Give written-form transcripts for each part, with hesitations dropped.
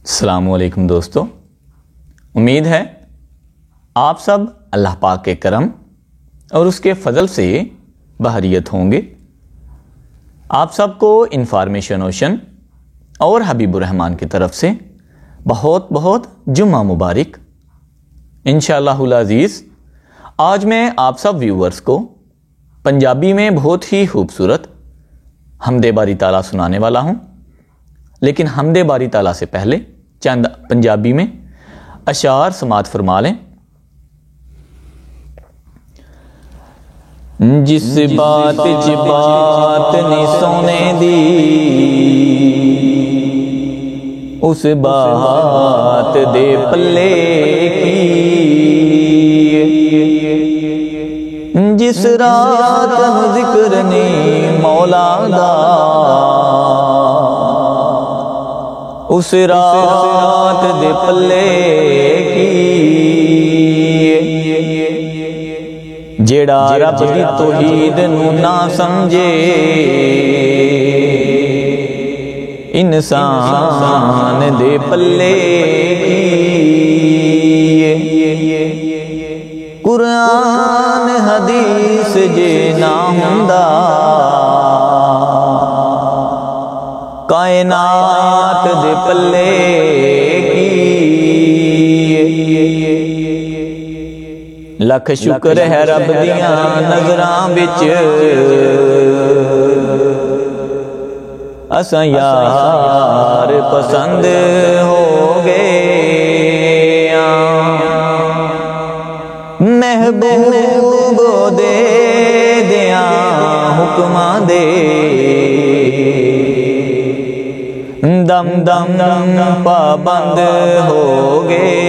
السلام علیکم دوستو، امید ہے آپ سب اللہ پاک کے کرم اور اس کے فضل سے بحریت ہوں گے۔ آپ سب کو انفارمیشن اوشن اور حبیب الرحمن کی طرف سے بہت بہت جمعہ مبارک۔ انشاءاللہ العزیز آج میں آپ سب ویورز کو پنجابی میں بہت ہی خوبصورت حمد باری تعالیٰ سنانے والا ہوں، لیکن حمد باری تعالیٰ سے پہلے چند پنجابی میں اشعار سماعت فرما لیں۔ جس بات بات نہیں سونے دی، اس بات دے پلے کی، جس رات ذکر نہیں مولا دا، اس رات دے پلے کی، جیڑا رب دی توحید نو نہ سمجھے، انسان دے پلے کی۔ قرآن حدیث جے نہ ہوندا، کائنات دے پلے کی۔ لکھ شکر ہے رب دیاں نظراں وچ، اساں یار پسند ہو گئے، محبوب دے دیاں حکماں دے، دم دم پابند ہو گئے۔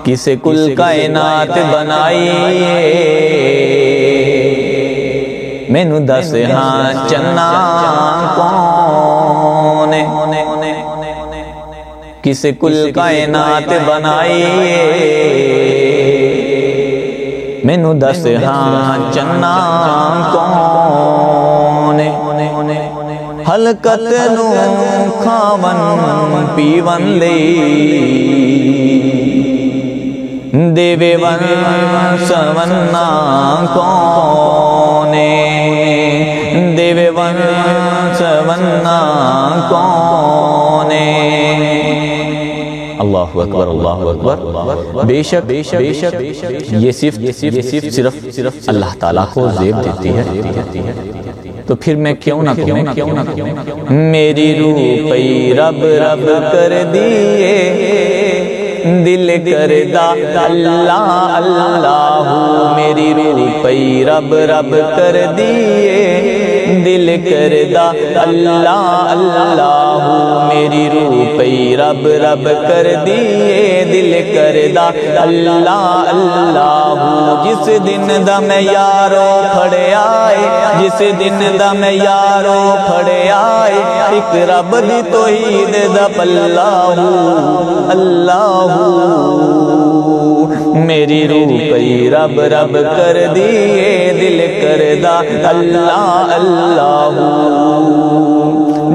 کسے کل کائنات بنائیے، مینوں دس ہاں چنا کون، کسے کل کائنات بنائیے، مینوں دس ہاں چنا کون، حلقت نو کھاون پیون لئی، دیوے ون سمنا کون، دیوے ون سمنا کون۔ اللہ اکبر اللہ اکبر۔ بے شک یہ صرف اللہ تعالیٰ کو زیب دیتی ہے، تو پھر میں کیوں نہ کہوں، میری روح پئی رب رب کر دیے، دل کردا اللہ اللہ، میری روح پئی رب رب کر دیے، دل کردا اللہ اللہ، میری روح پئی رب رب کر دیے، دل کردا اللہ اللہ۔ جس دن دا میں یارو پھڑیا ہے، جس دن دا میں یارو پھڑیا ہے، ایک رب دی توحید دا پلہ اللہ، میری روح پئی رب رب کر دیے، دل کردا اللہ اللہ۔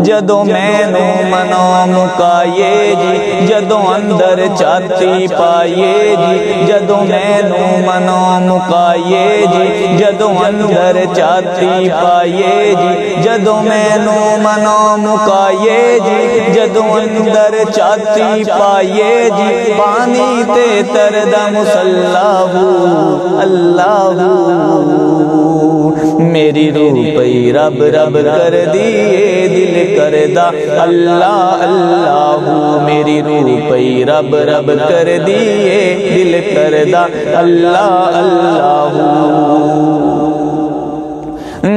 جدوں مینوں منو مکائیے جی، جدوں اندر چاتی پائیے جی، جدوں مینوں منو مکائیے جی، جدوں اندر چاتی پائیے جی، جدوں مینوں منو مکائیے جی، جدوں اندر چاتی پائیے جی، پانی تے تردا مصلاح اللہ، میری روح پئی رب رب کر دیے، دل کردا اللہ اللہ، میری روح پئی رب رب کر دیے، دل کردا اللہ اللہ۔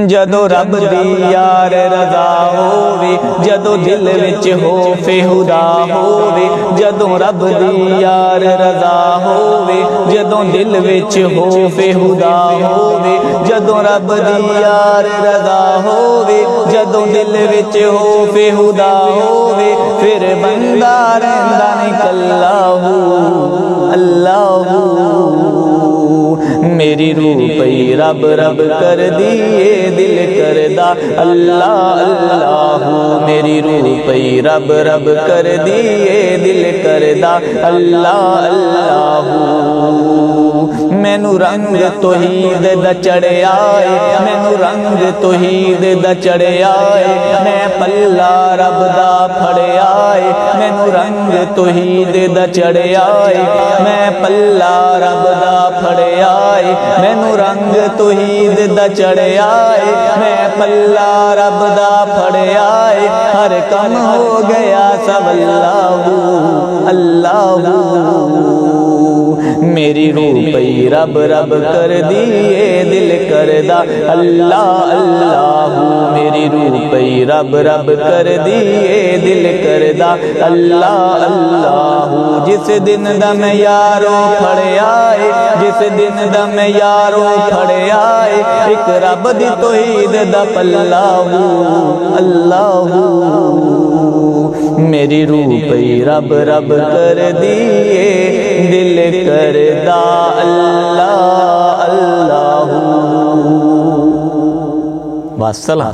جدو رب دی یار رضا ہووے، جدو دل وچ خوف خدا ہووے، جدو رب دی یار رضا ہووے، جدو دل وچ خوف خدا ہووے، جدو رب دی یار رضا ہووے، جدو دل وچ خوف خدا ہووے، پھر بندہ رہندا نہیں کلا اللہ، میری روح پئی رب رب کر دیے دل کردہ اللہ اللہ، میری روح پئی رب رب کر دیے دل کردہ اللہ اللہ، مینو رنگ توحید دا چڑھے آئے، مینو رنگ توحید دا چڑھے آئے، میں پلہ رب دا پھڑے آئے، مینو رنگ توحید دا چڑھے آئے، میں پلہ رب دا پھڑے آئے، مینو رنگ توحید دا چڑھے آئے، میں پلہ رب دا پھڑے آئے، ہر کم ہو گیا سب اللہ اللہ، میری روح پئی رب رب کر دیے دل کردہ اللہ اللہ، میری روح پئی رب رب کر دیے دل کردہ اللہ اللہ، جس دن دم یارو پھڑے آئے، جس دن دم یارو پھڑے آئے، ایک رب دی توحید دا پلہ اللہ، میری روح پئی رب رب کر دیے دل کردہ اللہ اللہ، والسلام.